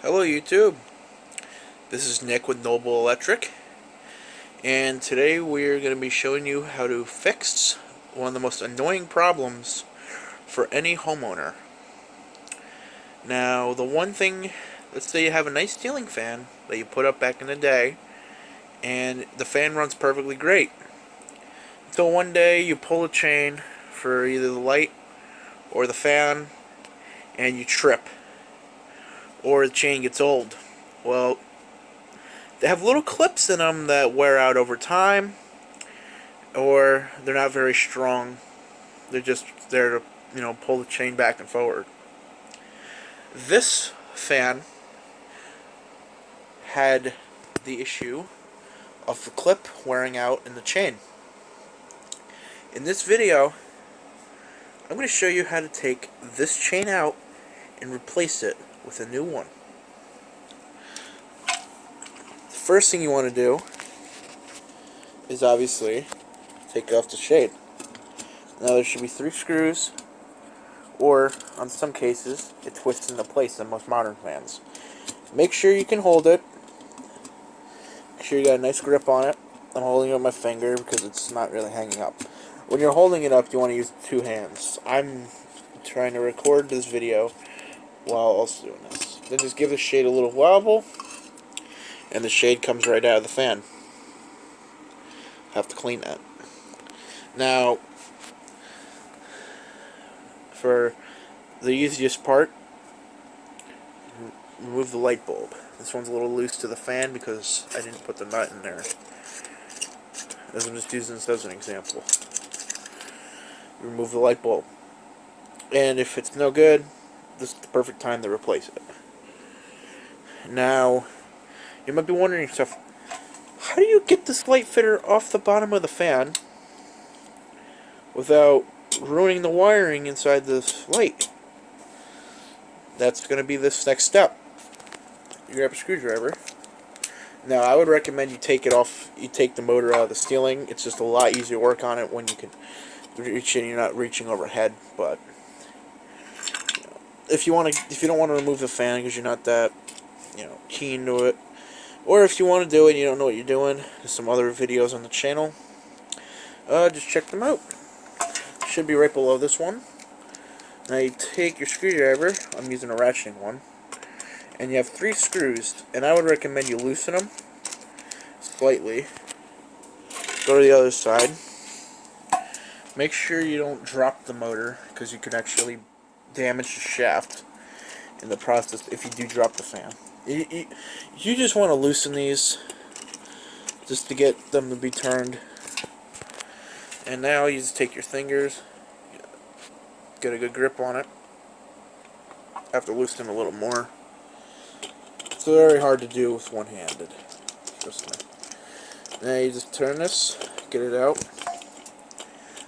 Hello YouTube, this is Nick with Noble Electric, and today we're going to be showing you how to fix one of the most annoying problems for any homeowner. Now, the one thing, let's say you have a nice ceiling fan that you put up back in the day, and the fan runs perfectly great. Until one day you pull a chain for either the light or the fan, and you trip, or the chain gets old. Well, they have little clips in them that wear out over time, or they're not very strong. They're just there to, pull the chain back and forward. This fan had the issue of the clip wearing out in the chain. In this video, I'm going to show you how to take this chain out and replace it with a new one. The first thing you want to do is obviously take off the shade. Now there should be 3 screws, or on some cases it twists into place in most modern fans. Make sure you can hold it. Make sure you got a nice grip on it. I'm holding it with my finger because it's not really hanging up. When you're holding it up, you want to use 2 hands. I'm trying to record this video while also doing this. Then just give the shade a little wobble, and the shade comes right out of the fan. Have to clean that. Now, for the easiest part, remove the light bulb. This one's a little loose to the fan because I didn't put the nut in there. As I'm just using this as an example. Remove the light bulb. And if it's no good, this is the perfect time to replace it. Now, you might be wondering yourself, how do you get this light fitter off the bottom of the fan without ruining the wiring inside this light? That's going to be this next step. You grab a screwdriver. Now, I would recommend you take it off. You take the motor out of the ceiling. It's just a lot easier to work on it when you can reach in. You're not reaching overhead. But if you don't want to remove the fan because you're not that keen to it, or if you want to do it and you don't know what you're doing, there's some other videos on the channel. Just check them out. Should be right below this one. Now you take your screwdriver. I'm using a ratcheting one. And you have 3 screws, and I would recommend you loosen them slightly. Go to the other side. Make sure you don't drop the motor, because you could actually damage the shaft in the process if you do drop the fan. You just want to loosen these just to get them to be turned. And now you just take your fingers, get a good grip on it. Have to loosen them a little more. It's very hard to do with one-handed. Trust me. Now you just turn this, get it out.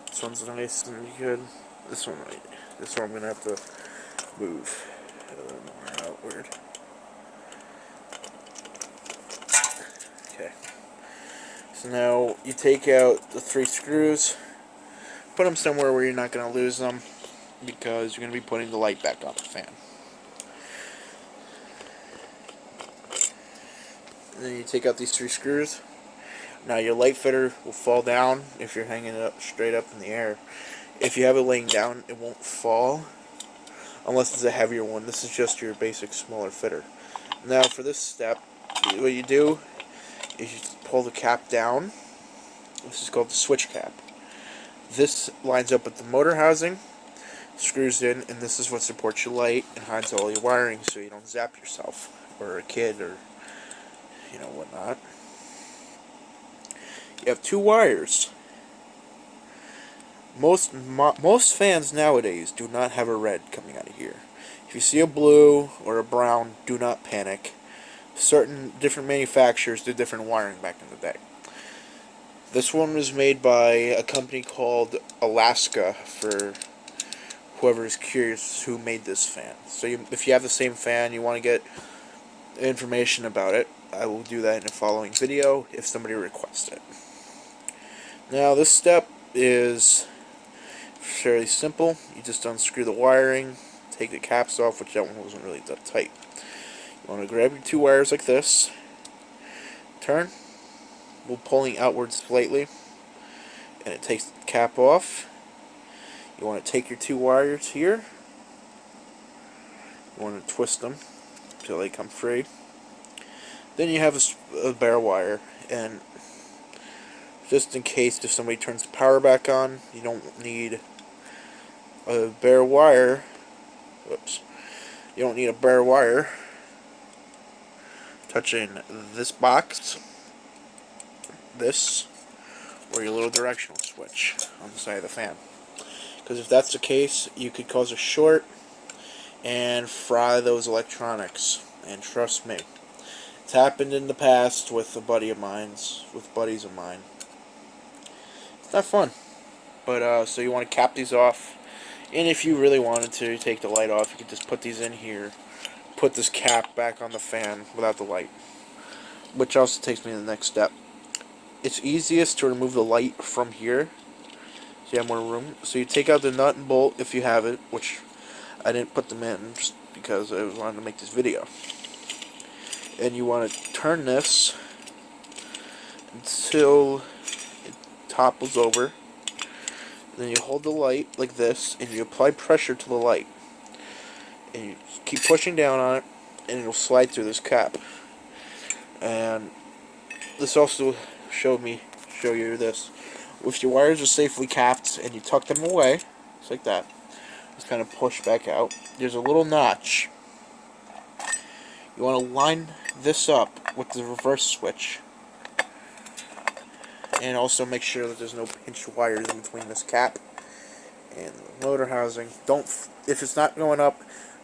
This one's nice and good. This one I'm gonna have to move a little more outward. Okay. So now you take out the 3 screws, put them somewhere where you're not gonna lose them, because you're gonna be putting the light back on the fan. And then you take out these 3 screws. Now your light fitter will fall down if you're hanging it up straight up in the air. If you have it laying down, it won't fall unless it's a heavier one. This is just your basic smaller fitter. Now for this step, what you do is you pull the cap down. This is called the switch cap. This lines up with the motor housing, screws in, and this is what supports your light and hides all your wiring so you don't zap yourself or a kid or whatnot. You have 2 wires. Most fans nowadays do not have a red coming out of here. If you see a blue or a brown, do not panic. Certain different manufacturers did different wiring back in the day. This one was made by a company called Alaska, for whoever is curious who made this fan. So if you have the same fan, you want to get information about it, I will do that in a following video if somebody requests it. Now this step is fairly simple. You just unscrew the wiring, take the caps off, which that one wasn't really that tight. You want to grab your two wires like this, turn, while pulling outwards slightly, and it takes the cap off. You want to take your two wires here, you want to twist them until they come free. Then you have a bare wire, and just in case if somebody turns the power back on, you don't need a bare wire. Whoops. You don't need a bare wire touching this box, this, or your little directional switch on the side of the fan. Because if that's the case, you could cause a short and fry those electronics. And trust me, it's happened in the past with buddies of mine. It's not fun. But so you want to cap these off. And if you really wanted to take the light off, you could just put these in here. Put this cap back on the fan without the light. Which also takes me to the next step. It's easiest to remove the light from here, so you have more room. So you take out the nut and bolt if you have it, which I didn't put them in just because I wanted to make this video. And you want to turn this until it topples over. Then you hold the light like this, and you apply pressure to the light. And you keep pushing down on it, and it'll slide through this cap. And this also show you this. If your wires are safely capped and you tuck them away, just like that, just kind of push back out. There's a little notch. You want to line this up with the reverse switch. And also make sure that there's no pinched wires in between this cap and the motor housing. If it's not going up,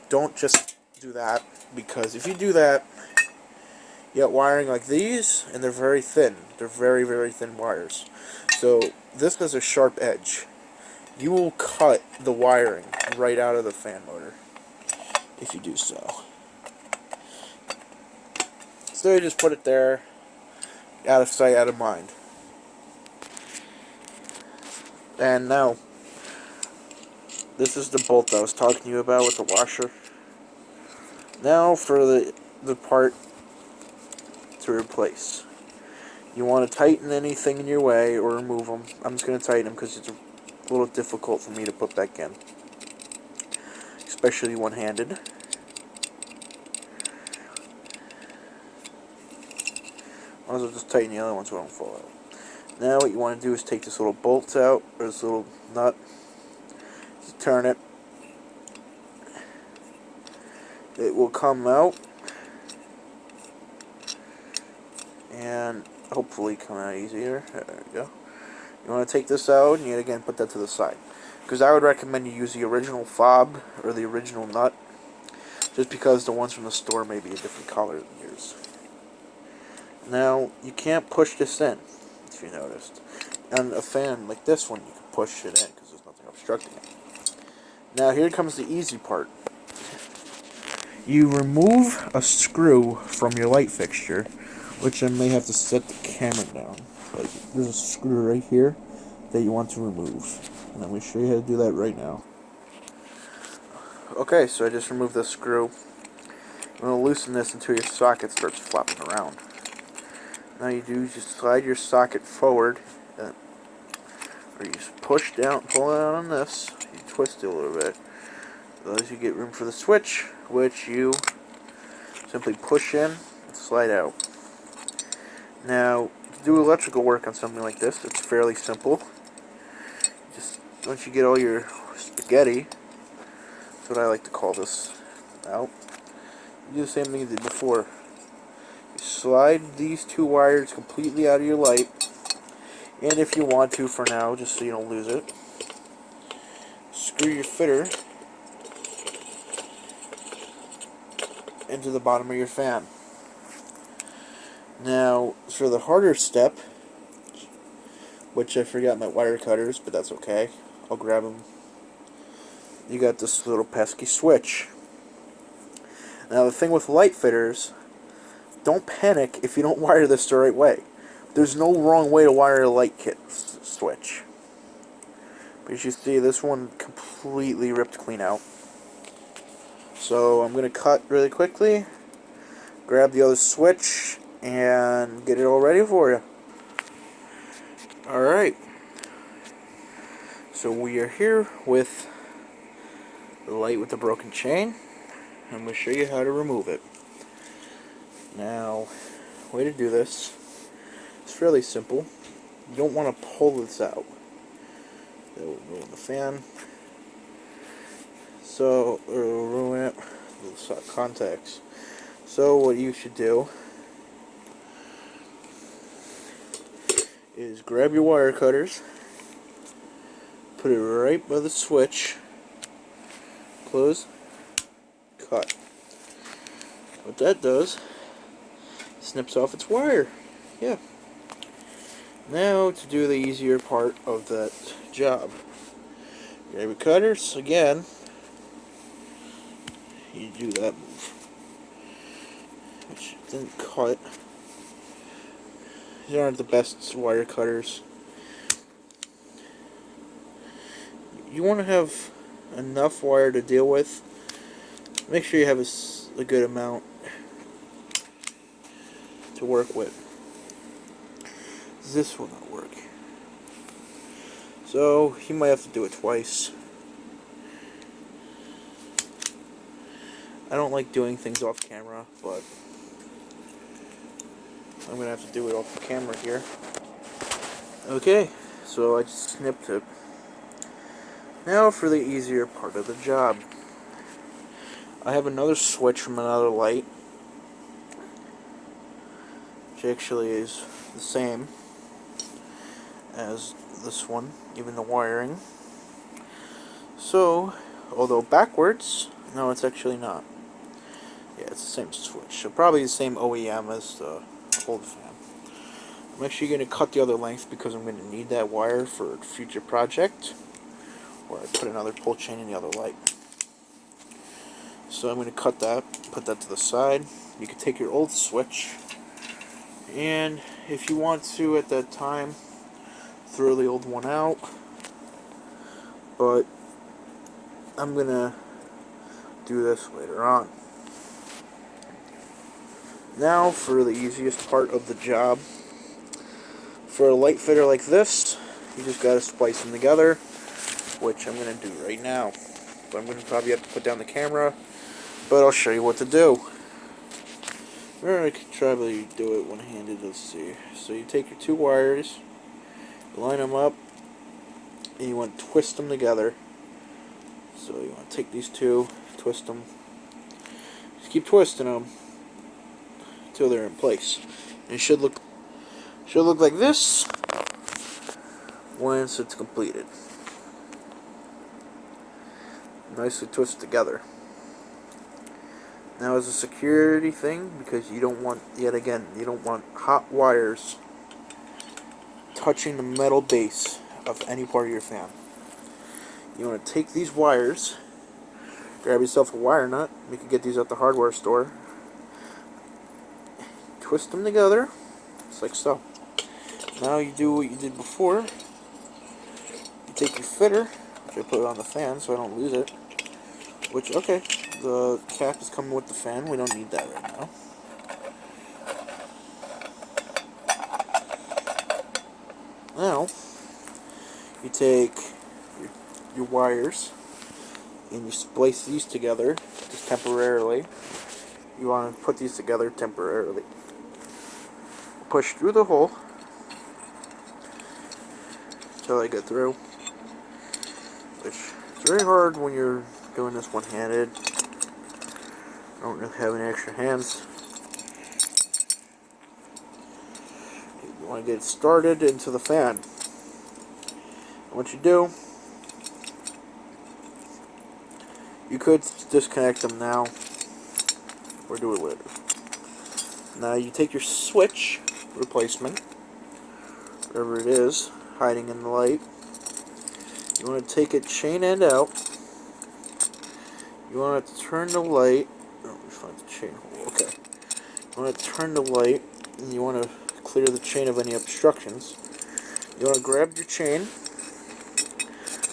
don't just do that, because if you do that, you got wiring like these, and they're very thin. They're very, very thin wires. So this has a sharp edge. You will cut the wiring right out of the fan motor if you do so. So you just put it there, out of sight, out of mind. And now, this is the bolt I was talking to you about with the washer. Now for the part to replace. You want to tighten anything in your way or remove them. I'm just going to tighten them because it's a little difficult for me to put back in, especially one-handed. Might as well just tighten the other ones so they don't fall out. Now what you want to do is take this little bolt out, or this little nut, just turn it. It will come out and hopefully come out easier. There we go. You want to take this out and yet again put that to the side, because I would recommend you use the original fob or the original nut, just because the ones from the store may be a different color than yours. Now you can't push this in, if you noticed. On a fan like this one, you can push it in because there's nothing obstructing it. Now here comes the easy part. You remove a screw from your light fixture, which I may have to set the camera down. Like, there's a screw right here that you want to remove. And I'm going to show you how to do that right now. Okay, so I just removed the screw. I'm going to loosen this until your socket starts flopping around. Now you do is just slide your socket forward, or you just push down, pull down on this, you twist it a little bit. As you get room for the switch, which you simply push in and slide out. Now, to do electrical work on something like this, it's fairly simple. Just once you get all your spaghetti, that's what I like to call this, out, you do the same thing you did before. You slide these two wires completely out of your light, and if you want to for now, just so you don't lose it, screw your fitter into the bottom of your fan. Now, for the harder step, which I forgot my wire cutters, but that's okay, I'll grab them. You got this little pesky switch. Now the thing with light fitters, don't panic if you don't wire this the right way. There's no wrong way to wire a light kit switch. But as you see, this one completely ripped clean out. So I'm going to cut really quickly, grab the other switch and get it all ready for you. Alright, so we are here with the light with the broken chain. I'm going to show you how to remove it. Now, way to do this, it's fairly simple. You don't want to pull this out. That will ruin the fan. So, it will ruin it. The contacts. So what you should do is grab your wire cutters, put it right by the switch, close, cut. What that does, snips off its wire. Yeah. Now to do the easier part of that job. Grab your cutters again. You do that move, which didn't cut. These aren't the best wire cutters. You want to have enough wire to deal with. Make sure you have a good amount to work with. This will not work. So you might have to do it twice. I don't like doing things off camera, but I'm going to have to do it off the camera here. Okay, so I just snipped it. Now for the easier part of the job. I have another switch from another light, which actually is the same as this one, even the wiring. So, although backwards, no, it's actually not. Yeah, it's the same switch. So probably the same OEM as the old fan. I'm actually going to cut the other length because I'm going to need that wire for a future project where I put another pull chain in the other light. So I'm going to cut that, put that to the side. You can take your old switch and if you want to at that time throw the old one out, but I'm going to do this later on. Now for the easiest part of the job. For a light fitter like this, you just got to splice them together, which I'm going to do right now. But I'm going to probably have to put down the camera, but I'll show you what to do. Or I could probably do it one-handed, let's see. So you take your two wires, line them up, and you want to twist them together. So you want to take these two, twist them, just keep twisting them until they're in place. And it should look like this once it's completed. Nicely twisted together. Now as a security thing, because you don't want, yet again, you don't want hot wires touching the metal base of any part of your fan. You want to take these wires, grab yourself a wire nut, you can get these at the hardware store, twist them together, just like so. Now you do what you did before. You take your fitter, which I put it on the fan so I don't lose it. Which, okay, the cap is coming with the fan. We don't need that right now. Now, you take your wires and you splice these together just temporarily. You want to put these together temporarily. Push through the hole until I get through, which is very hard when you're doing this one-handed. I don't really have any extra hands. You want to get it started into the fan. And what you do, you could disconnect them now or do it later. Now you take your switch replacement, wherever it is, hiding in the light. You want to take it chain end out. You want to turn the light. Oh, let me find the chain hole. Okay. You want to turn the light, and you want to clear the chain of any obstructions. You want to grab your chain,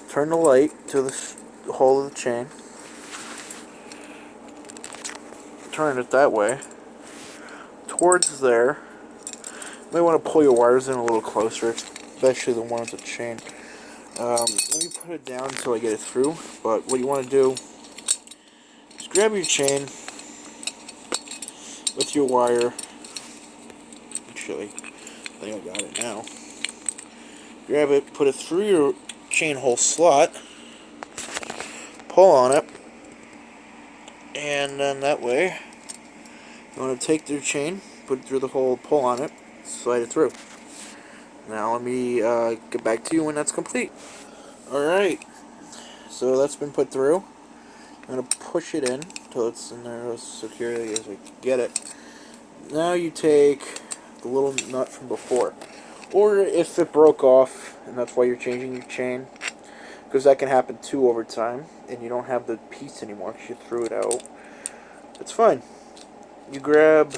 turn the light to the hole of the chain, turn it that way, towards there. You may want to pull your wires in a little closer, especially the one with the chain. Let me put it down until I get it through, but what you want to do is grab your chain with your wire. Actually, I think I got it now. Grab it, put it through your chain hole slot, pull on it, and then that way, you want to take your chain, put it through the hole, pull on it, slide it through. Now let me get back to you when that's complete. Alright, so that's been put through. I'm going to push it in until it's in there as securely as I can get it. Now you take the little nut from before. Or if it broke off, and that's why you're changing your chain, because that can happen too over time, and you don't have the piece anymore because you threw it out. It's fine. You grab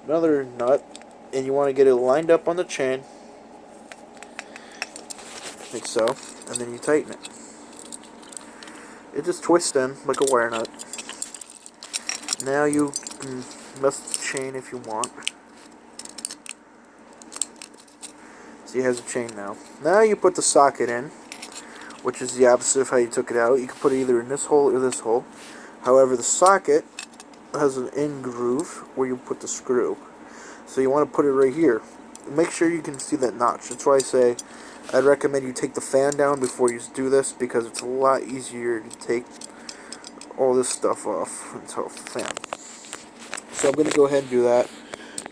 another nut, and you want to get it lined up on the chain, like so, and then you tighten it. It just twists in like a wire nut. Now you can mess the chain if you want. See, it has a chain now. Now you put the socket in, which is the opposite of how you took it out. You can put it either in this hole or this hole. However, the socket has an in groove where you put the screw. So you want to put it right here. Make sure you can see that notch. That's why I say I'd recommend you take the fan down before you do this, because it's a lot easier to take all this stuff off until the fan. So I'm going to go ahead and do that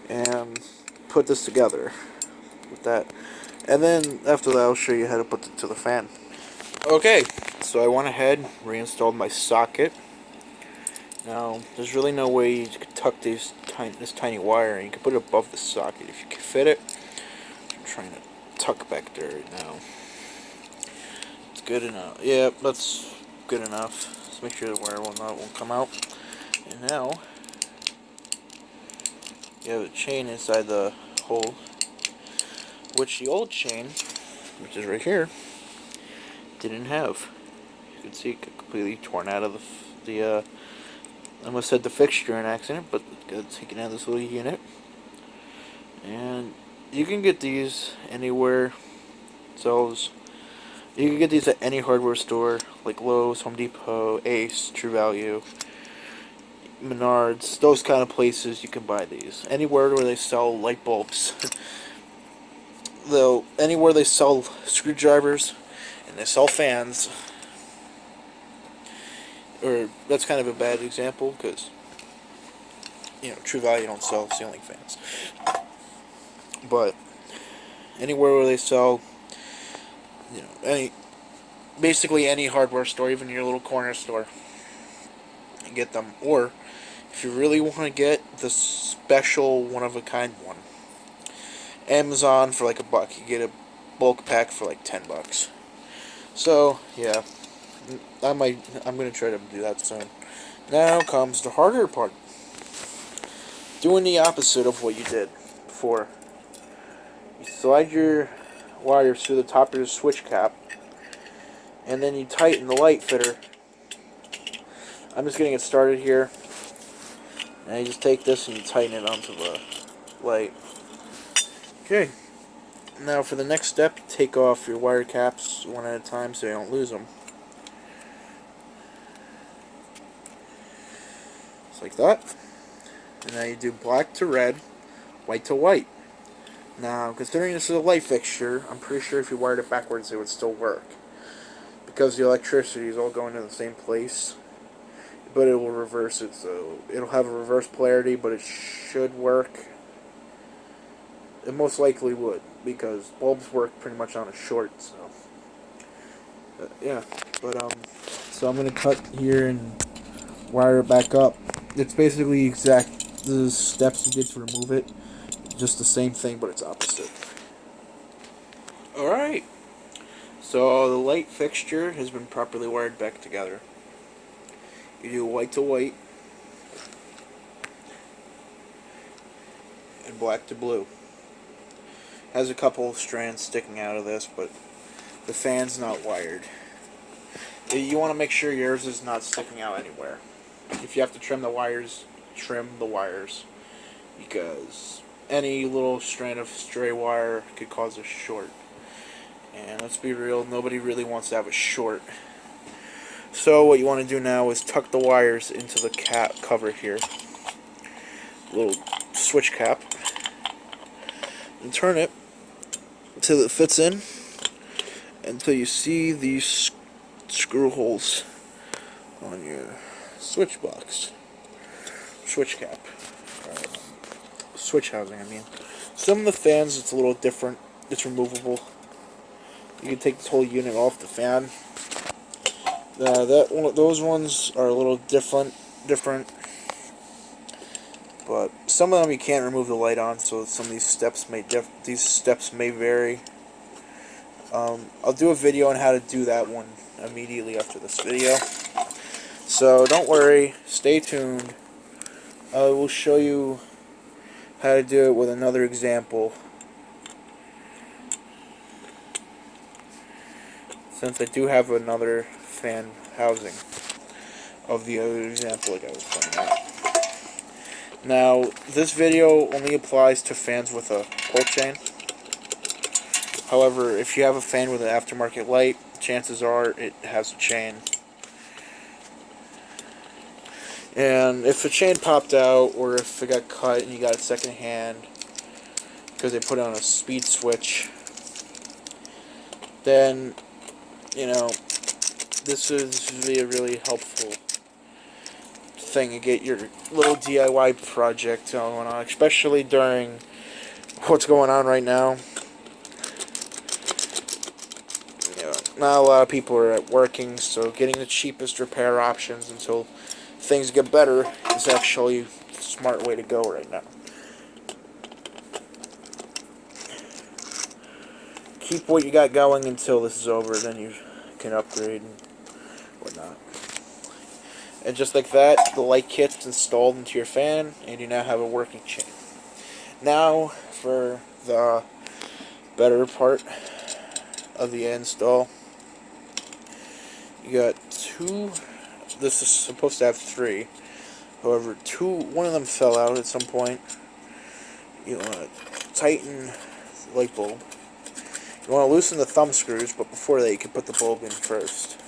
and put this together with that. And then after that I'll show you how to put it to the fan. Okay, so I went ahead, reinstalled my socket. Now, there's really no way you could tuck this tiny wire, and you can put it above the socket if you can fit it. I'm trying to tuck back there right now. It's good enough. Yeah, that's good enough. Just make sure the wire won't come out. And now, you have a chain inside the hole, which the old chain, which is right here, didn't have. You can see it completely torn out of the I almost said the fixture in accident, but got taken out of this little unit. And you can get these anywhere. Sells. You can get these at any hardware store, like Lowe's, Home Depot, Ace, True Value, Menards, those kind of places you can buy these. Anywhere where they sell light bulbs. Though, anywhere they sell screwdrivers and they sell fans. Or that's kind of a bad example because, you know, True Value don't sell ceiling fans. But anywhere where they sell, you know, basically any hardware store, even your little corner store, you get them. Or if you really want to get the special one-of-a-kind one, Amazon for like $1. You get a bulk pack for like $10. So yeah. I'm going to try to do that soon. Now comes the harder part. Doing the opposite of what you did before. You slide your wires through the top of your switch cap, and then you tighten the light fitter. I'm just getting it started here. And you just take this and you tighten it onto the light. Okay. Now for the next step, take off your wire caps one at a time so you don't lose them. Like that. And now you do black to red, white to white. Now, considering this is a light fixture, I'm pretty sure if you wired it backwards it would still work, because the electricity is all going to the same place, but it will reverse it, so it'll have a reverse polarity, but it should work. It most likely would, because bulbs work pretty much on a short, so yeah. But so I'm gonna cut here and wire it back up. It's basically exact the steps you did to remove it. Just the same thing, but it's opposite. Alright. So the light fixture has been properly wired back together. You do white to white and black to blue. Has a couple of strands sticking out of this, but the fan's not wired. You want to make sure yours is not sticking out anywhere. If you have to trim the wires, trim the wires. because any little strand of stray wire could cause a short. And let's be real, nobody really wants to have a short. So what you want to do now is tuck the wires into the cap cover here, little switch cap, and turn it until it fits in, until you see these screw holes on your switch box, switch cap, switch housing. I mean, some of the fans it's a little different. It's removable. You can take this whole unit off the fan. Those ones are a little different, but some of them you can't remove the light on. So some of these steps may vary. I'll do a video on how to do that one immediately after this video. So don't worry, stay tuned. I will show you how to do it with another example. Since I do have another fan housing of the other example like I was pointing out. Now, this video only applies to fans with a pull chain. However, if you have a fan with an aftermarket light, chances are it has a chain. And if a chain popped out, or if it got cut and you got it second hand because they put it on a speed switch, then, you know, this is really a really helpful thing to get your little DIY project going on, especially during what's going on right now. You know, not a lot of people are working, so getting the cheapest repair options until things get better is actually the smart way to go right now. Keep what you got going until this is over, then you can upgrade and whatnot. And just like that, the light kit's installed into your fan, and you now have a working chain. Now, for the better part of the install, you got two. This is supposed to have three. However, one of them fell out at some point. You want to tighten the light bulb. You want to loosen the thumb screws, but before that, you can put the bulb in first.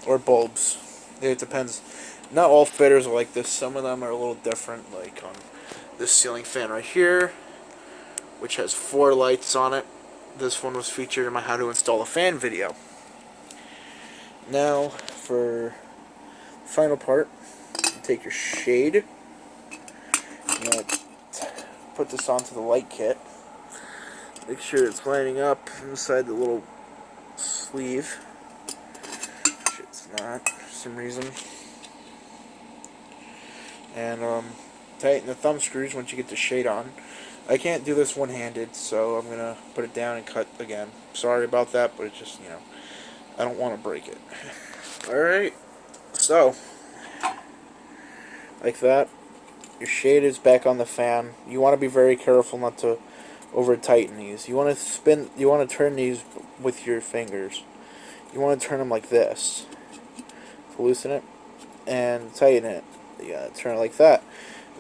Or bulbs. It depends. Not all fitters are like this. Some of them are a little different, like on this ceiling fan right here, which has 4 lights on it. This one was featured in my how to install a fan video. Now, for the final part, you take your shade. You want to put this onto the light kit. Make sure it's lining up inside the little sleeve. Which it's not, for some reason. And tighten the thumb screws once you get the shade on. I can't do this one-handed, so I'm going to put it down and cut again. Sorry about that, but it's just, you know, I don't want to break it. Alright, so, like that, your shade is back on the fan. You want to be very careful not to over-tighten these. You want to turn these with your fingers. You want to turn them like this. To loosen it and tighten it. You gotta turn it like that.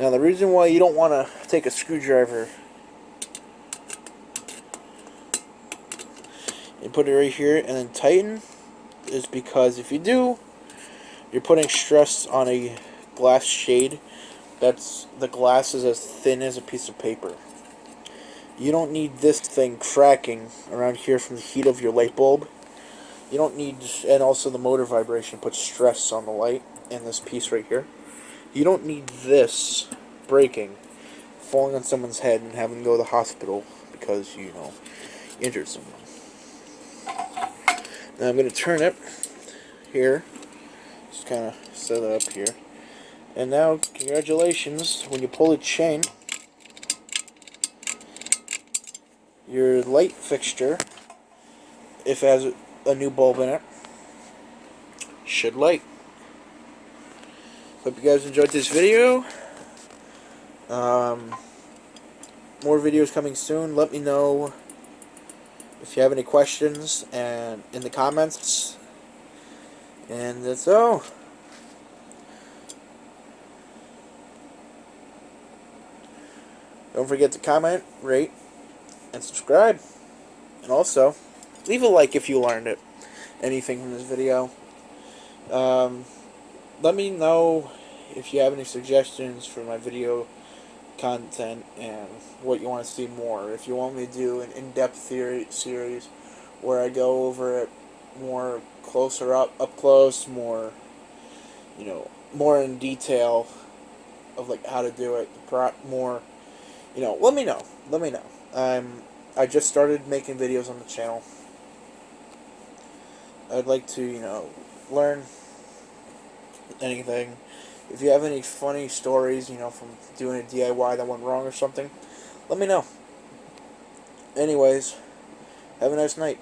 Now the reason why you don't want to take a screwdriver and put it right here and then tighten is because if you do, you're putting stress on a glass shade the glass is as thin as a piece of paper. You don't need this thing cracking around here from the heat of your light bulb. You don't need, and also the motor vibration puts stress on the light in this piece right here. You don't need this breaking, falling on someone's head and having to go to the hospital because, you know, injured someone. Now I'm going to turn it here, just kind of set it up here. And now, congratulations, when you pull the chain, your light fixture, if it has a new bulb in it, should light. Hope you guys enjoyed this video. More videos coming soon. Let me know if you have any questions and in the comments. And that's all. Don't forget to comment, rate, and subscribe. And also, leave a like if you learned anything from this video. Let me know if you have any suggestions for my video content and what you want to see more. If you want me to do an in-depth theory series where I go over it more closer up close, more, more in detail of like how to do it, more, let me know. Let me know. I just started making videos on the channel. I'd like to, learn anything. If you have any funny stories, from doing a DIY that went wrong or something, let me know. Anyways, have a nice night.